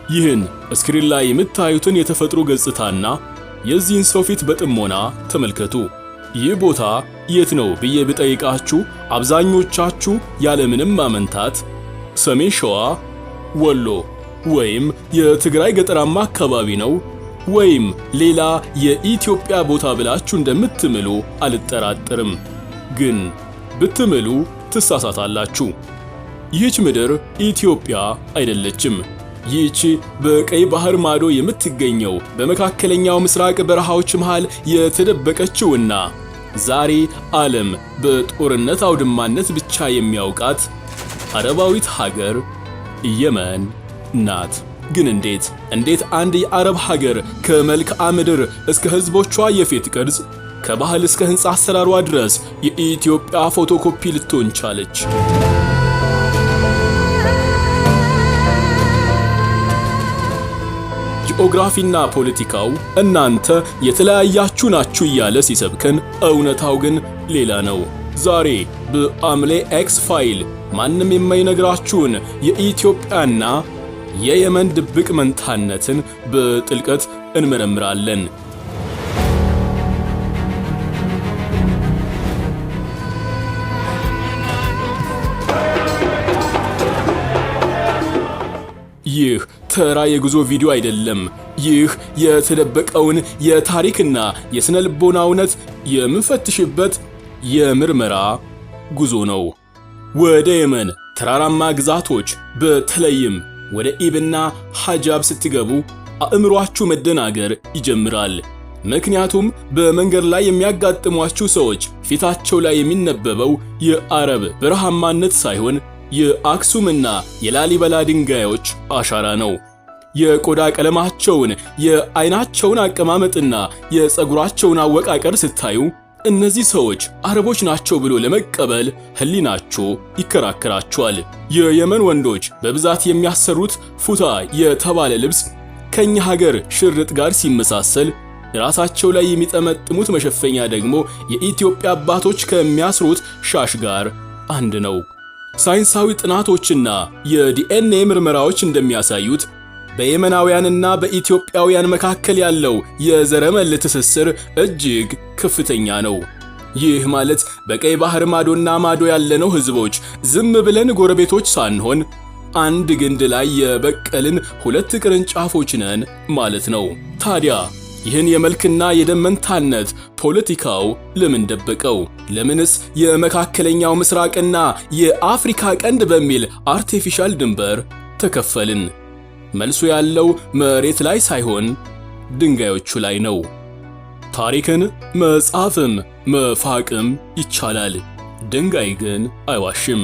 ይህን ስክሪን ላይ የምታዩትን የተፈጥሮ ገጽታና የዚህን ሰው ፊት በጥሞና ተመልከቱ። ይህ ቦታ የት ነው ብዬ ብጠይቃችሁ አብዛኞቻችሁ ያለምንም ማመንታት ሰሜን ሸዋ፣ ወሎ ወይም የትግራይ ገጠራማ አካባቢ ነው ወይም ሌላ የኢትዮጵያ ቦታ ብላችሁ እንደምትምሉ አልጠራጠርም። ግን ብትምሉ ትሳሳታላችሁ። ይህች ምድር ኢትዮጵያ አይደለችም። ይህች በቀይ ባህር ማዶ የምትገኘው በመካከለኛው ምስራቅ በረሃዎች መሃል የተደበቀችውና ዛሬ ዓለም በጦርነት አውድማነት ብቻ የሚያውቃት አረባዊት ሀገር የመን ናት። ግን እንዴት አንድ የአረብ ሀገር ከመልክዓ ምድር እስከ ህዝቦቿ የፊት ቅርጽ ከባህል እስከ ህንጻ አሰራሯ ድረስ የኢትዮጵያ ፎቶኮፒ ልትሆን ቻለች? ጂኦግራፊና ፖለቲካው እናንተ የተለያያችሁ ናችሁ እያለ ሲሰብከን፣ እውነታው ግን ሌላ ነው። ዛሬ በአምሌ ኤክስ ፋይል ማንም የማይነግራችሁን የኢትዮጵያና የየመን ድብቅ መንታነትን በጥልቀት እንመረምራለን። ይህ ተራ የጉዞ ቪዲዮ አይደለም። ይህ የተደበቀውን የታሪክና የስነ ልቦና እውነት የምንፈትሽበት የምርመራ ጉዞ ነው። ወደ የመን ተራራማ ግዛቶች በተለይም ወደ ኢብና ሐጃብ ስትገቡ አእምሯችሁ መደናገር ይጀምራል። ምክንያቱም በመንገድ ላይ የሚያጋጥሟችሁ ሰዎች ፊታቸው ላይ የሚነበበው የአረብ በረሃማነት ሳይሆን የአክሱምና የላሊበላ ድንጋዮች አሻራ ነው። የቆዳ ቀለማቸውን፣ የአይናቸውን አቀማመጥና የፀጉራቸውን አወቃቀር ስታዩ እነዚህ ሰዎች አረቦች ናቸው ብሎ ለመቀበል ህሊናቸው ይከራከራቸዋል። የየመን ወንዶች በብዛት የሚያሰሩት ፉታ የተባለ ልብስ ከኛ ሀገር ሽርጥ ጋር ሲመሳሰል፣ ራሳቸው ላይ የሚጠመጥሙት መሸፈኛ ደግሞ የኢትዮጵያ አባቶች ከሚያስሩት ሻሽ ጋር አንድ ነው። ሳይንሳዊ ጥናቶችና የዲኤንኤ ምርመራዎች እንደሚያሳዩት በየመናውያንና በኢትዮጵያውያን መካከል ያለው የዘረመል ትስስር እጅግ ከፍተኛ ነው። ይህ ማለት በቀይ ባህር ማዶና ማዶ ያለነው ህዝቦች ዝም ብለን ጎረቤቶች ሳንሆን አንድ ግንድ ላይ የበቀልን ሁለት ቅርንጫፎች ነን ማለት ነው። ታዲያ ይህን የመልክና የደም መንታነት ፖለቲካው ለምን ደበቀው? ለምንስ የመካከለኛው ምስራቅና የአፍሪካ ቀንድ በሚል አርቲፊሻል ድንበር ተከፈልን? መልሱ ያለው መሬት ላይ ሳይሆን ድንጋዮቹ ላይ ነው። ታሪክን መጻፍም መፋቅም ይቻላል፣ ድንጋይ ግን አይዋሽም።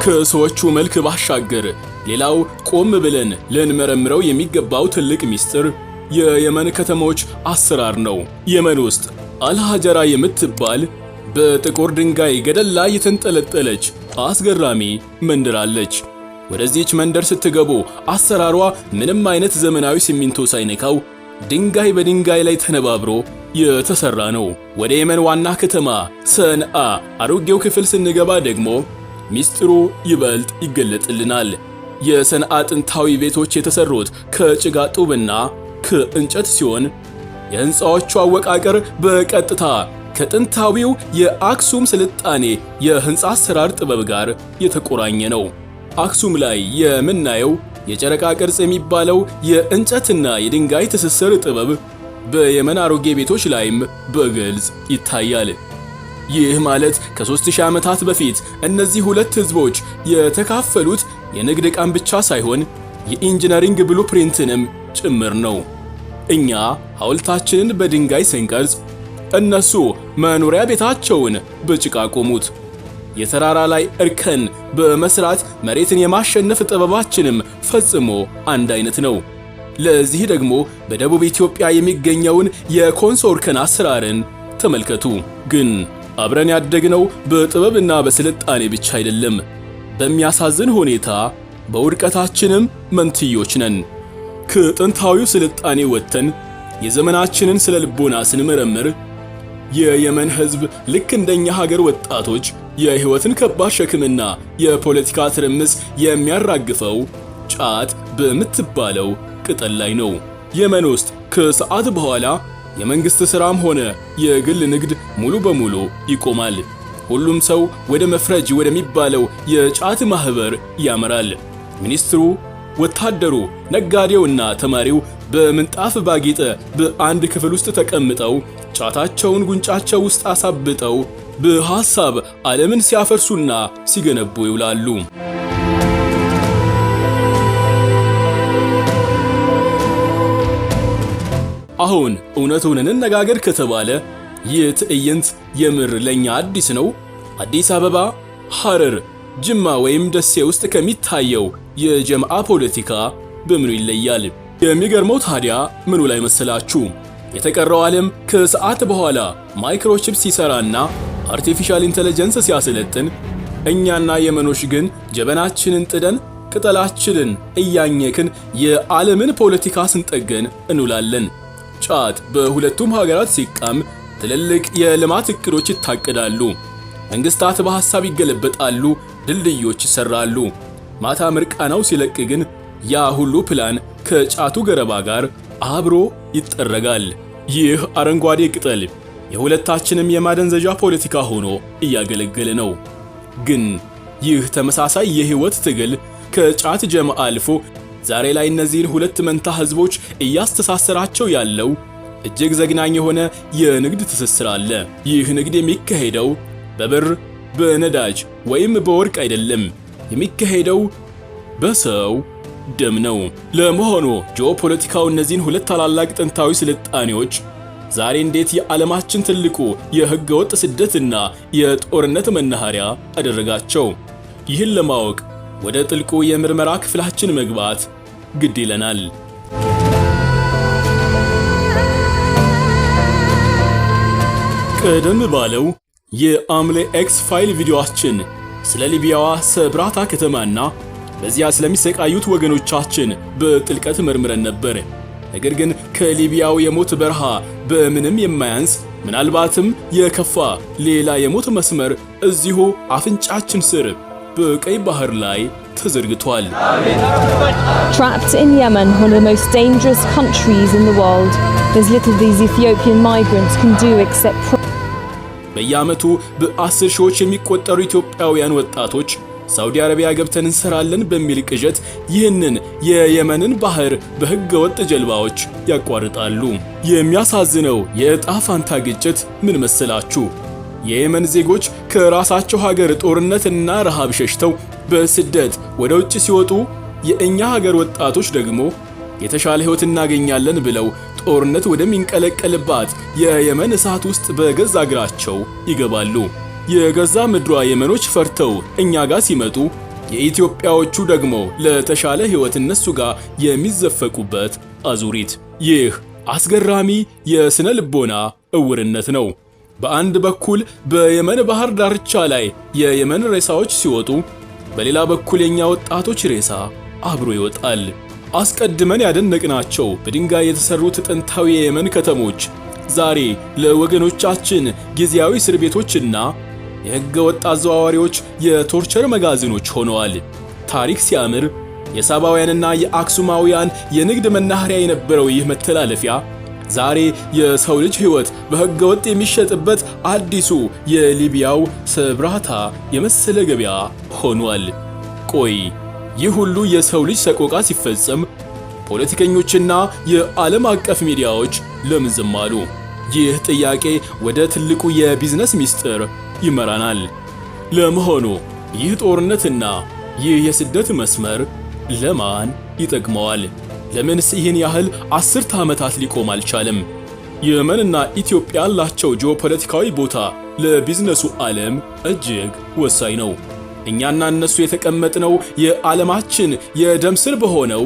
ከሰዎቹ መልክ ባሻገር ሌላው ቆም ብለን ልንመረምረው የሚገባው ትልቅ ሚስጥር የየመን ከተሞች አሰራር ነው። የመን ውስጥ አልሃጀራ የምትባል በጥቁር ድንጋይ ገደል ላይ የተንጠለጠለች አስገራሚ መንደር አለች። ወደዚህች መንደር ስትገቡ አሰራሯ ምንም አይነት ዘመናዊ ሲሚንቶ ሳይነካው ድንጋይ በድንጋይ ላይ ተነባብሮ የተሰራ ነው። ወደ የመን ዋና ከተማ ሰንዓ አሮጌው ክፍል ስንገባ ደግሞ ሚስጥሩ ይበልጥ ይገለጥልናል። የሰንዓ ጥንታዊ ቤቶች የተሰሩት ከጭቃ ጡብና ከእንጨት ሲሆን የህንፃዎቹ አወቃቀር በቀጥታ ከጥንታዊው የአክሱም ስልጣኔ የህንፃ አሰራር ጥበብ ጋር የተቆራኘ ነው። አክሱም ላይ የምናየው የጨረቃ ቅርጽ የሚባለው የእንጨትና የድንጋይ ትስስር ጥበብ በየመን አሮጌ ቤቶች ላይም በግልጽ ይታያል። ይህ ማለት ከ3000 ዓመታት በፊት እነዚህ ሁለት ህዝቦች የተካፈሉት የንግድ ዕቃም ብቻ ሳይሆን የኢንጂነሪንግ ብሉፕሪንትንም ጭምር ነው። እኛ ሐውልታችንን በድንጋይ ስንቀርጽ እነሱ መኖሪያ ቤታቸውን በጭቃ ቆሙት። የተራራ ላይ እርከን በመስራት መሬትን የማሸነፍ ጥበባችንም ፈጽሞ አንድ አይነት ነው። ለዚህ ደግሞ በደቡብ ኢትዮጵያ የሚገኘውን የኮንሶ እርከን አሰራርን ተመልከቱ። ግን አብረን ያደግነው በጥበብና በስልጣኔ ብቻ አይደለም። በሚያሳዝን ሁኔታ በውድቀታችንም መንትዮች ነን። ከጥንታዊው ስልጣኔ ወጥተን የዘመናችንን ስለ ልቦና ስንመረምር የየመን ሕዝብ ልክ እንደኛ ሀገር ወጣቶች የህይወትን ከባድ ሸክምና የፖለቲካ ትርምስ የሚያራግፈው ጫት በምትባለው ቅጠል ላይ ነው። የመን ውስጥ ከሰዓት በኋላ የመንግስት ሥራም ሆነ የግል ንግድ ሙሉ በሙሉ ይቆማል። ሁሉም ሰው ወደ መፍረጅ ወደሚባለው የጫት ማህበር ያመራል። ሚኒስትሩ፣ ወታደሩ፣ ነጋዴውና ተማሪው በምንጣፍ ባጌጠ በአንድ ክፍል ውስጥ ተቀምጠው ጫታቸውን ጉንጫቸው ውስጥ አሳብጠው በሐሳብ ዓለምን ሲያፈርሱና ሲገነቡ ይውላሉ። አሁን እውነቱን እንነጋገር ከተባለ ይህ ትዕይንት የምር ለኛ አዲስ ነው። አዲስ አበባ፣ ሐረር፣ ጅማ ወይም ደሴ ውስጥ ከሚታየው የጀምዓ ፖለቲካ በምኑ ይለያል? የሚገርመው ታዲያ ምኑ ላይ መሰላችሁ? የተቀረው ዓለም ከሰዓት በኋላ ማይክሮቺፕ ሲሰራና አርቲፊሻል ኢንተለጀንስ ሲያሰለጥን፣ እኛና የመኖች ግን ጀበናችንን ጥደን ቅጠላችንን እያኘክን የዓለምን ፖለቲካ ስንጠገን እንውላለን። ጫት በሁለቱም ሀገራት ሲቃም ትልልቅ የልማት እቅዶች ይታቀዳሉ። መንግስታት በሐሳብ ይገለበጣሉ፣ ድልድዮች ይሰራሉ። ማታ ምርቃናው ሲለቅ ግን ያ ሁሉ ፕላን ከጫቱ ገረባ ጋር አብሮ ይጠረጋል። ይህ አረንጓዴ ቅጠል የሁለታችንም የማደንዘዣ ፖለቲካ ሆኖ እያገለገለ ነው። ግን ይህ ተመሳሳይ የህይወት ትግል ከጫት ጀምዓ አልፎ ዛሬ ላይ እነዚህን ሁለት መንታ ህዝቦች እያስተሳሰራቸው ያለው እጅግ ዘግናኝ የሆነ የንግድ ትስስር አለ። ይህ ንግድ የሚካሄደው በብር፣ በነዳጅ ወይም በወርቅ አይደለም። የሚካሄደው በሰው ደም ነው። ለመሆኑ ጂኦፖለቲካው እነዚህን ሁለት ታላላቅ ጥንታዊ ስልጣኔዎች ዛሬ እንዴት የዓለማችን ትልቁ የህገወጥ ስደትና የጦርነት መናኸሪያ አደረጋቸው? ይህን ለማወቅ ወደ ጥልቁ የምርመራ ክፍላችን መግባት ግድ ይለናል። ቀደም ባለው የአምሌ ኤክስ ፋይል ቪዲዮአችን ስለ ሊቢያዋ ሰብራታ ከተማና በዚያ ስለሚሰቃዩት ወገኖቻችን በጥልቀት መርምረን ነበር። ነገር ግን ከሊቢያው የሞት በረሃ በምንም የማያንስ ምናልባትም የከፋ ሌላ የሞት መስመር እዚሁ አፍንጫችን ስር በቀይ ባህር ላይ ተዘርግቷል። Trapped in Yemen, one of the most dangerous countries in the world, there's little these Ethiopian migrants can do except በየዓመቱ በ10 ሺዎች የሚቆጠሩ ኢትዮጵያውያን ወጣቶች ሳውዲ አረቢያ ገብተን እንሰራለን በሚል ቅዠት ይህንን የየመንን ባህር በሕገ ወጥ ጀልባዎች ያቋርጣሉ። የሚያሳዝነው የዕጣ ፋንታ ግጭት ምን መሰላችሁ? የየመን ዜጎች ከራሳቸው ሀገር ጦርነትና ረሃብ ሸሽተው በስደት ወደ ውጭ ሲወጡ፣ የእኛ ሀገር ወጣቶች ደግሞ የተሻለ ሕይወት እናገኛለን ብለው ጦርነት ወደሚንቀለቀልባት የየመን እሳት ውስጥ በገዛ እግራቸው ይገባሉ። የገዛ ምድሯ የመኖች ፈርተው እኛ ጋር ሲመጡ፣ የኢትዮጵያዎቹ ደግሞ ለተሻለ ሕይወት እነሱ ጋር የሚዘፈቁበት አዙሪት። ይህ አስገራሚ የስነ ልቦና እውርነት ነው። በአንድ በኩል በየመን ባህር ዳርቻ ላይ የየመን ሬሳዎች ሲወጡ፣ በሌላ በኩል የኛ ወጣቶች ሬሳ አብሮ ይወጣል። አስቀድመን ያደነቅናቸው በድንጋይ የተሰሩት ጥንታዊ የየመን ከተሞች ዛሬ ለወገኖቻችን ጊዜያዊ እስር ቤቶችና የሕገ ወጥ አዘዋዋሪዎች የቶርቸር መጋዘኖች ሆነዋል። ታሪክ ሲያምር የሳባውያንና የአክሱማውያን የንግድ መናኸሪያ የነበረው ይህ መተላለፊያ ዛሬ የሰው ልጅ ሕይወት በሕገ ወጥ የሚሸጥበት አዲሱ የሊቢያው ሰብራታ የመሰለ ገበያ ሆኗል። ቆይ ይህ ሁሉ የሰው ልጅ ሰቆቃ ሲፈጸም ፖለቲከኞችና የዓለም አቀፍ ሚዲያዎች ለምን ዝም አሉ? ይህ ጥያቄ ወደ ትልቁ የቢዝነስ ሚስጥር ይመራናል። ለመሆኑ ይህ ጦርነትና ይህ የስደት መስመር ለማን ይጠቅመዋል? ለምንስ ይህን ያህል 10 ዓመታት ሊቆም አልቻለም? የመንና ኢትዮጵያ ያላቸው ጂኦፖለቲካዊ ቦታ ለቢዝነሱ ዓለም እጅግ ወሳኝ ነው። እኛና እነሱ የተቀመጥነው የዓለማችን የደም ስር በሆነው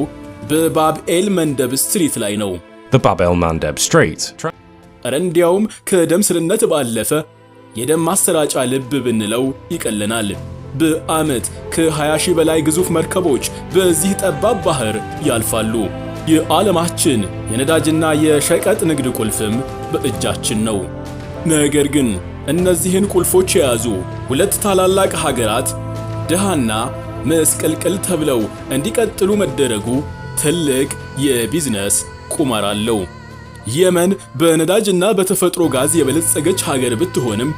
በባብኤል መንደብ ስትሪት ላይ ነው። The Bab el-Mandeb Street. እንዲያውም ከደም ስርነት ባለፈ የደም ማሰራጫ ልብ ብንለው ይቀለናል። በዓመት ከ20 ሺህ በላይ ግዙፍ መርከቦች በዚህ ጠባብ ባህር ያልፋሉ። የዓለማችን የነዳጅና የሸቀጥ ንግድ ቁልፍም በእጃችን ነው። ነገር ግን እነዚህን ቁልፎች የያዙ ሁለት ታላላቅ ሀገራት ድሃና መስቀልቅል ተብለው እንዲቀጥሉ መደረጉ ትልቅ የቢዝነስ ቁማር አለው። የመን በነዳጅና በተፈጥሮ ጋዝ የበለጸገች ሀገር ብትሆንም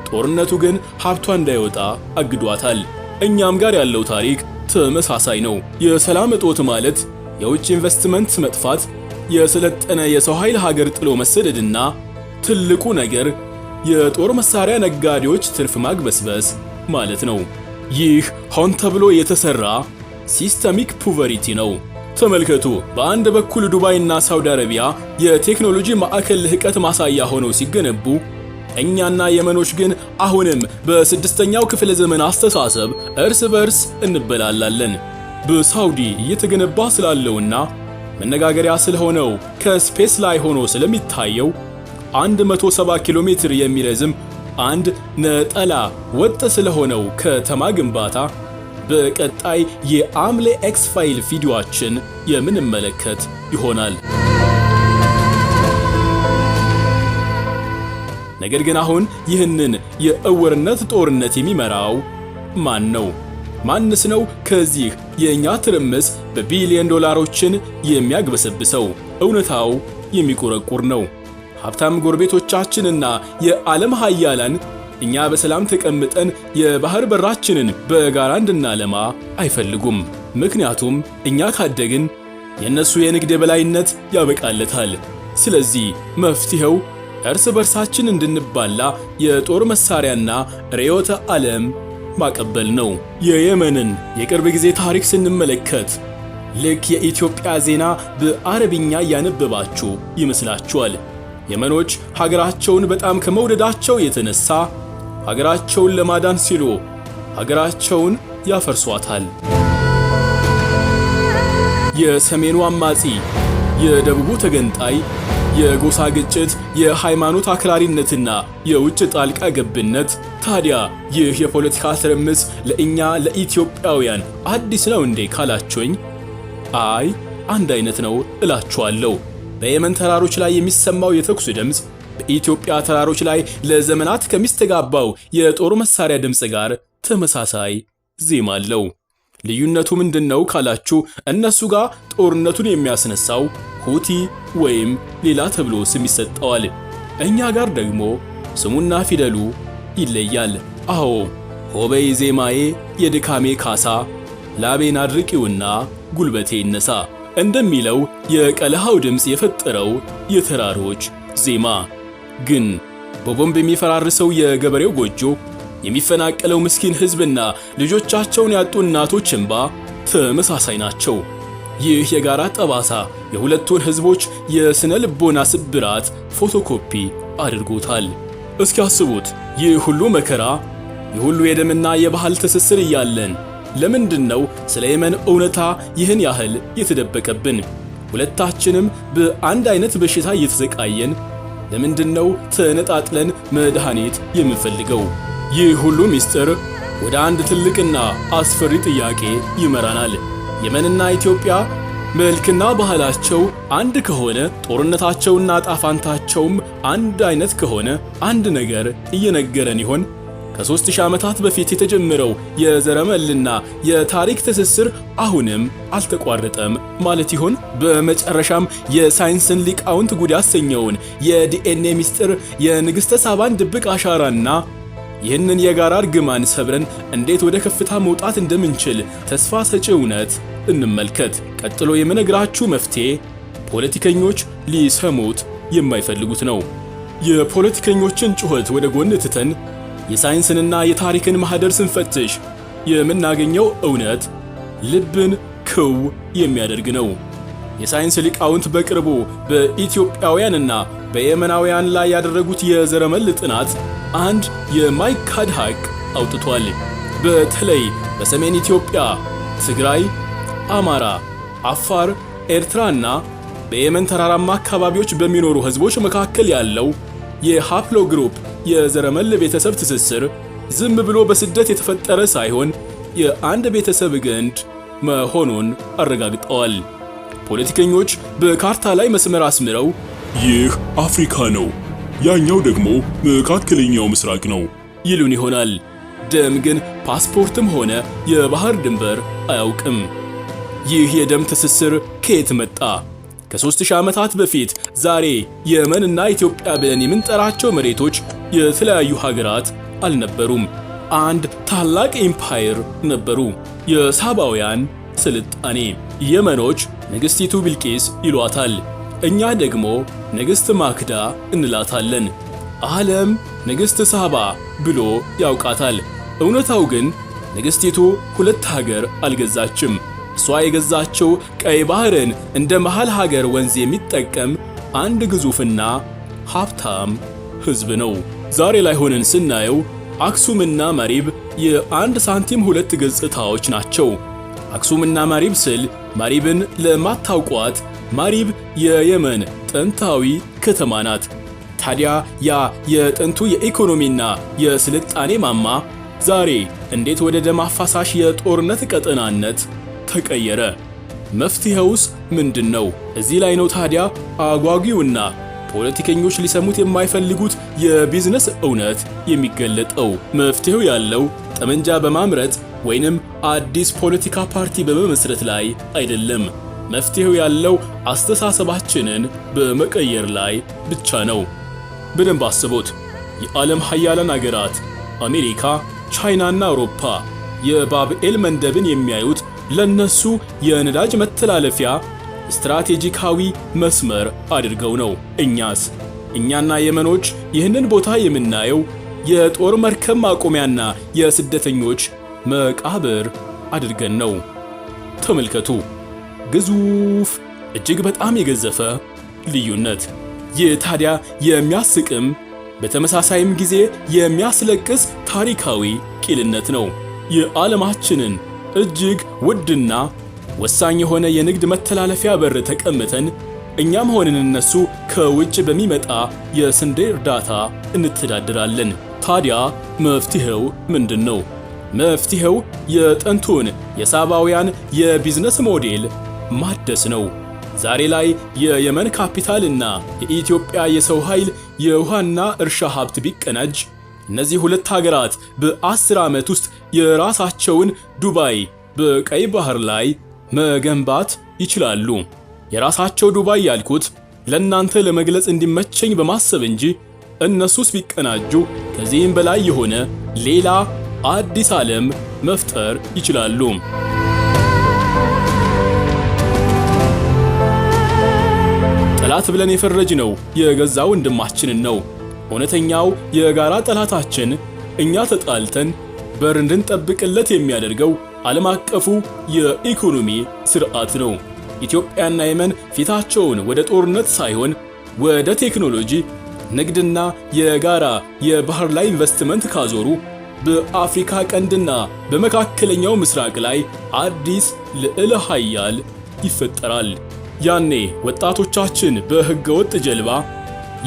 ጦርነቱ ግን ሀብቷ እንዳይወጣ አግዷታል። እኛም ጋር ያለው ታሪክ ተመሳሳይ ነው። የሰላም እጦት ማለት የውጭ ኢንቨስትመንት መጥፋት፣ የሰለጠነ የሰው ኃይል ሀገር ጥሎ መሰደድና ትልቁ ነገር የጦር መሳሪያ ነጋዴዎች ትርፍ ማግበስበስ ማለት ነው። ይህ ሆን ተብሎ የተሰራ ሲስተሚክ ፖቨርቲ ነው። ተመልከቱ፣ በአንድ በኩል ዱባይና ሳውዲ አረቢያ የቴክኖሎጂ ማዕከል ልህቀት ማሳያ ሆነው ሲገነቡ፣ እኛና የመኖች ግን አሁንም በስድስተኛው ክፍለ ዘመን አስተሳሰብ እርስ በርስ እንበላላለን። በሳውዲ እየተገነባ ስላለውና መነጋገሪያ ስለሆነው ከስፔስ ላይ ሆኖ ስለሚታየው 170 ኪሎ ሜትር የሚረዝም አንድ ነጠላ ወጥ ስለሆነው ከተማ ግንባታ በቀጣይ የአምሌ ኤክስ ፋይል ቪዲዮአችን የምንመለከት ይሆናል። ነገር ግን አሁን ይህንን የእውርነት ጦርነት የሚመራው ማን ነው? ማንስ ነው ከዚህ የኛ ትርምስ በቢሊዮን ዶላሮችን የሚያግበሰብሰው? እውነታው የሚቆረቁር ነው። ሀብታም ጎረቤቶቻችንና የዓለም ሀያላን እኛ በሰላም ተቀምጠን የባህር በራችንን በጋራ እንድናለማ አይፈልጉም። ምክንያቱም እኛ ካደግን የነሱ የንግድ የበላይነት ያበቃለታል። ስለዚህ መፍትሄው እርስ በርሳችን እንድንባላ የጦር መሳሪያና ርዕዮተ ዓለም ማቀበል ነው። የየመንን የቅርብ ጊዜ ታሪክ ስንመለከት ልክ የኢትዮጵያ ዜና በአረብኛ ያነበባችሁ ይመስላችኋል። የመኖች ሀገራቸውን በጣም ከመውደዳቸው የተነሳ ሀገራቸውን ለማዳን ሲሉ ሀገራቸውን ያፈርሷታል። የሰሜኑ አማጺ፣ የደቡቡ ተገንጣይ፣ የጎሳ ግጭት፣ የሃይማኖት አክራሪነትና የውጭ ጣልቃ ገብነት። ታዲያ ይህ የፖለቲካ ትርምስ ለእኛ ለኢትዮጵያውያን አዲስ ነው እንዴ ካላችሁኝ፣ አይ አንድ አይነት ነው እላችኋለሁ። በየመን ተራሮች ላይ የሚሰማው የተኩስ ድምፅ በኢትዮጵያ ተራሮች ላይ ለዘመናት ከሚስተጋባው የጦር መሳሪያ ድምፅ ጋር ተመሳሳይ ዜማ አለው። ልዩነቱ ምንድነው ካላችሁ፣ እነሱ ጋር ጦርነቱን የሚያስነሳው ሁቲ ወይም ሌላ ተብሎ ስም ይሰጠዋል። እኛ ጋር ደግሞ ስሙና ፊደሉ ይለያል። አዎ ሆበይ ዜማዬ የድካሜ ካሳ፣ ላቤን አድርቂውና ጉልበቴ ይነሳ እንደሚለው የቀለሃው ድምፅ የፈጠረው የተራሮች ዜማ ግን በቦምብ የሚፈራርሰው የገበሬው ጎጆ፣ የሚፈናቀለው ምስኪን ሕዝብና ልጆቻቸውን ያጡ እናቶች እንባ ተመሳሳይ ናቸው። ይህ የጋራ ጠባሳ የሁለቱን ሕዝቦች የስነ ልቦና ስብራት ፎቶኮፒ አድርጎታል። እስኪ አስቡት፣ ይህ ሁሉ መከራ፣ ይህ ሁሉ የደምና የባህል ትስስር እያለን ለምንድነው ስለ የመን እውነታ ይህን ያህል የተደበቀብን? ሁለታችንም በአንድ አይነት በሽታ እየተሰቃየን ለምንድነው ተነጣጥለን መድኃኒት የምንፈልገው? ይህ ሁሉ ምስጢር ወደ አንድ ትልቅና አስፈሪ ጥያቄ ይመራናል። የመንና ኢትዮጵያ መልክና ባህላቸው አንድ ከሆነ፣ ጦርነታቸውና ጣፋንታቸውም አንድ አይነት ከሆነ አንድ ነገር እየነገረን ይሆን? ከ3000 ዓመታት በፊት የተጀመረው የዘረመልና የታሪክ ትስስር አሁንም አልተቋረጠም ማለት ይሆን? በመጨረሻም የሳይንስን ሊቃውንት ጉድ ያሰኘውን የዲኤንኤ ምስጢር፣ የንግሥተ ሳባን ድብቅ አሻራና ይህንን የጋራ እርግማን ሰብረን እንዴት ወደ ከፍታ መውጣት እንደምንችል ተስፋ ሰጪ እውነት እንመልከት። ቀጥሎ የምነግራችሁ መፍትሄ ፖለቲከኞች ሊሰሙት የማይፈልጉት ነው። የፖለቲከኞችን ጩኸት ወደ ጎን ትተን የሳይንስንና የታሪክን ማህደር ስንፈትሽ የምናገኘው እውነት ልብን ክው የሚያደርግ ነው። የሳይንስ ሊቃውንት በቅርቡ በኢትዮጵያውያንና በየመናውያን ላይ ያደረጉት የዘረመል ጥናት አንድ የማይካድ ሐቅ አውጥቷል። በተለይ በሰሜን ኢትዮጵያ፣ ትግራይ፣ አማራ፣ አፋር፣ ኤርትራና በየመን ተራራማ አካባቢዎች በሚኖሩ ህዝቦች መካከል ያለው የሃፕሎ ግሩፕ የዘረመል ቤተሰብ ትስስር ዝም ብሎ በስደት የተፈጠረ ሳይሆን የአንድ ቤተሰብ ግንድ መሆኑን አረጋግጠዋል። ፖለቲከኞች በካርታ ላይ መስመር አስምረው ይህ አፍሪካ ነው፣ ያኛው ደግሞ መካከለኛው ምስራቅ ነው ይሉን ይሆናል። ደም ግን ፓስፖርትም ሆነ የባህር ድንበር አያውቅም። ይህ የደም ትስስር ከየት መጣ? ከ3000 ዓመታት በፊት ዛሬ የመንና ኢትዮጵያ ብለን የምንጠራቸው መሬቶች የተለያዩ ሀገራት አልነበሩም። አንድ ታላቅ ኤምፓየር ነበሩ፣ የሳባውያን ስልጣኔ። የመኖች ንግሥቲቱ ቢልቂስ ይሏታል፣ እኛ ደግሞ ንግሥት ማክዳ እንላታለን። ዓለም ንግሥት ሳባ ብሎ ያውቃታል። እውነታው ግን ንግሥቲቱ ሁለት ሀገር አልገዛችም። እሷ የገዛችው ቀይ ባህርን እንደ መሃል ሀገር ወንዝ የሚጠቀም አንድ ግዙፍና ሀብታም ሕዝብ ነው። ዛሬ ላይ ሆነን ስናየው አክሱምና ማሪብ የአንድ ሳንቲም ሁለት ገጽታዎች ናቸው። አክሱምና ማሪብ ስል ማሪብን ለማታውቋት ማሪብ የየመን ጥንታዊ ከተማ ናት። ታዲያ ያ የጥንቱ የኢኮኖሚና የስልጣኔ ማማ ዛሬ እንዴት ወደ ደም አፋሳሽ የጦርነት ቀጠናነት ተቀየረ? መፍትሄውስ ምንድነው? እዚህ ላይ ነው ታዲያ አጓጊውና ፖለቲከኞች ሊሰሙት የማይፈልጉት የቢዝነስ እውነት የሚገለጠው። መፍትሄው ያለው ጠመንጃ በማምረት ወይንም አዲስ ፖለቲካ ፓርቲ በመመስረት ላይ አይደለም። መፍትሄው ያለው አስተሳሰባችንን በመቀየር ላይ ብቻ ነው። በደንብ አስቡት። የዓለም ሀያላን አገራት አሜሪካ፣ ቻይናና አውሮፓ የባብኤል መንደብን የሚያዩት ለነሱ የነዳጅ መተላለፊያ ስትራቴጂካዊ መስመር አድርገው ነው። እኛስ? እኛና የመኖች ይህንን ቦታ የምናየው የጦር መርከብ ማቆሚያና የስደተኞች መቃብር አድርገን ነው። ተመልከቱ፣ ግዙፍ፣ እጅግ በጣም የገዘፈ ልዩነት። ይህ ታዲያ የሚያስቅም በተመሳሳይም ጊዜ የሚያስለቅስ ታሪካዊ ቂልነት ነው። የዓለማችንን እጅግ ውድና ወሳኝ የሆነ የንግድ መተላለፊያ በር ተቀምጠን እኛም ሆነን እነሱ ከውጭ በሚመጣ የስንዴ እርዳታ እንተዳደራለን። ታዲያ መፍትሄው ምንድነው? መፍትሄው የጥንቱን የሳባውያን የቢዝነስ ሞዴል ማደስ ነው። ዛሬ ላይ የየመን ካፒታልና የኢትዮጵያ የሰው ኃይል የውሃና እርሻ ሀብት ቢቀናጅ እነዚህ ሁለት ሀገራት በ10 ዓመት ውስጥ የራሳቸውን ዱባይ በቀይ ባህር ላይ መገንባት ይችላሉ። የራሳቸው ዱባይ ያልኩት ለእናንተ ለመግለጽ እንዲመቸኝ በማሰብ እንጂ እነሱስ ቢቀናጁ ከዚህም በላይ የሆነ ሌላ አዲስ ዓለም መፍጠር ይችላሉ። ጠላት ብለን የፈረጅነው የገዛ ወንድማችንን ነው። እውነተኛው የጋራ ጠላታችን እኛ ተጣልተን በር እንድንጠብቅለት የሚያደርገው ዓለም አቀፉ የኢኮኖሚ ስርዓት ነው። ኢትዮጵያና የመን ፊታቸውን ወደ ጦርነት ሳይሆን ወደ ቴክኖሎጂ፣ ንግድና የጋራ የባህር ላይ ኢንቨስትመንት ካዞሩ በአፍሪካ ቀንድና በመካከለኛው ምስራቅ ላይ አዲስ ልዕለ ኃያል ይፈጠራል። ያኔ ወጣቶቻችን በሕገወጥ ጀልባ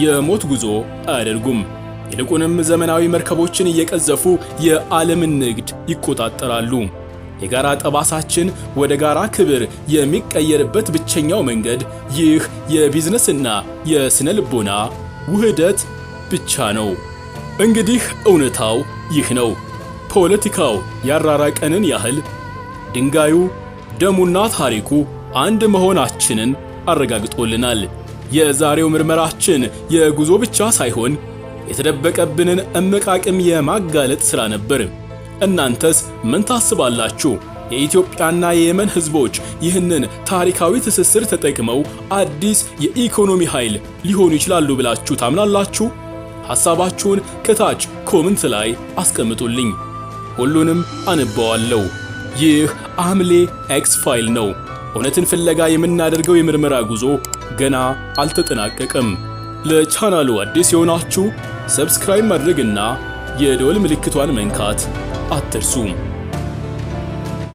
የሞት ጉዞ አያደርጉም። ይልቁንም ዘመናዊ መርከቦችን እየቀዘፉ የዓለምን ንግድ ይቆጣጠራሉ። የጋራ ጠባሳችን ወደ ጋራ ክብር የሚቀየርበት ብቸኛው መንገድ ይህ የቢዝነስና የስነ ልቦና ውህደት ብቻ ነው። እንግዲህ እውነታው ይህ ነው። ፖለቲካው ያራራቀንን ያህል ድንጋዩ፣ ደሙና ታሪኩ አንድ መሆናችንን አረጋግጦልናል። የዛሬው ምርመራችን የጉዞ ብቻ ሳይሆን የተደበቀብንን እምቅ አቅም የማጋለጥ ሥራ ነበር። እናንተስ ምን ታስባላችሁ? የኢትዮጵያና የየመን ሕዝቦች ይህንን ታሪካዊ ትስስር ተጠቅመው አዲስ የኢኮኖሚ ኃይል ሊሆኑ ይችላሉ ብላችሁ ታምናላችሁ? ሐሳባችሁን ከታች ኮሜንት ላይ አስቀምጡልኝ። ሁሉንም አነባዋለሁ። ይህ አምሌ ኤክስ ፋይል ነው። እውነትን ፍለጋ የምናደርገው የምርመራ ጉዞ ገና አልተጠናቀቀም። ለቻናሉ አዲስ የሆናችሁ ሰብስክራይብ ማድረግና የደወል ምልክቷን መንካት አትርሱ።